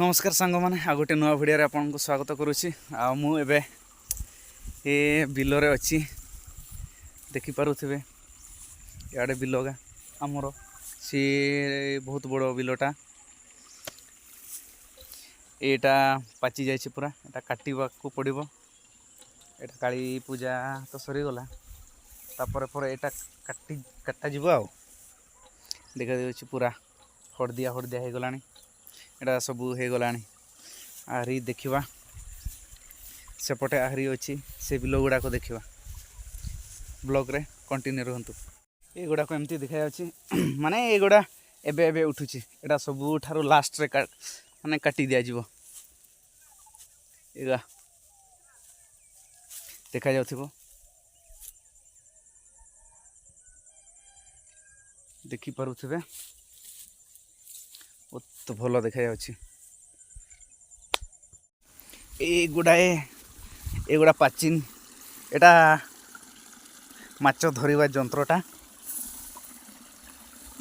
नमस्कार सांग मैंने आ गोटे नुआ भिडियो आपको स्वागत करुच्ची आबे ये बिलरे अच्छी देखिपे इे बिलगा आमर सी बहुत बड़ बिलटा यहाँ पाचि जाए पूरा यहाँ काटा पड़ो यहाँ काली पूजा तो सरीगला तापर यहाँ काटा आ देखा पूरा हड़दिया हड़दिया हो गला एटा सब हो गला आहरी देखा सेपटे आहरी अच्छी से बिल गुड़ाक देखा ब्लॉग रे कंटिन्यू रुहतु ये गुड़ाक एमती देखा माने ये गुड़ा एबे एबे उठुची एटा सबू ठारू लास्ट रे माने काटी दिया जीवो एगा देखा जाउथिबो देखि पारुथिबे बहुत भल देखा जाउची एगुड़ा पाचिन एटा माछ धरिबा जंत्रटा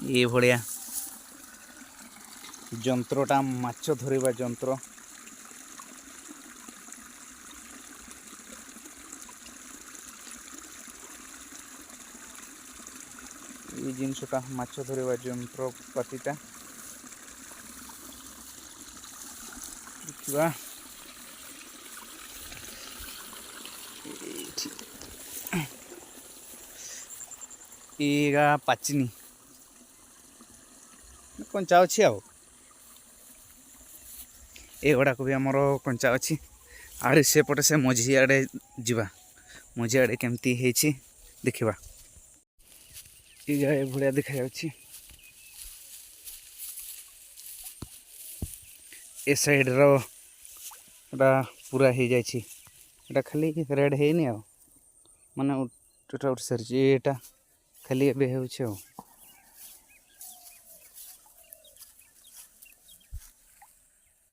ये भलिया जंत्रटा माछ धरिबा जंत्र ये जिनसटा माछ धरिबा जंत्रपातीटा देखा एगा पाचिनी कंचा अच्छी आगुड़ा को भी आमर कंचा अच्छी आड़े से पटे से मझी आड़े जीवा मझी आड़े केमती है देखा ये भाया देखा ए साइड रो पूरा हो जाए खाली रेड है माने उठा उठ सारी खाली एवं हो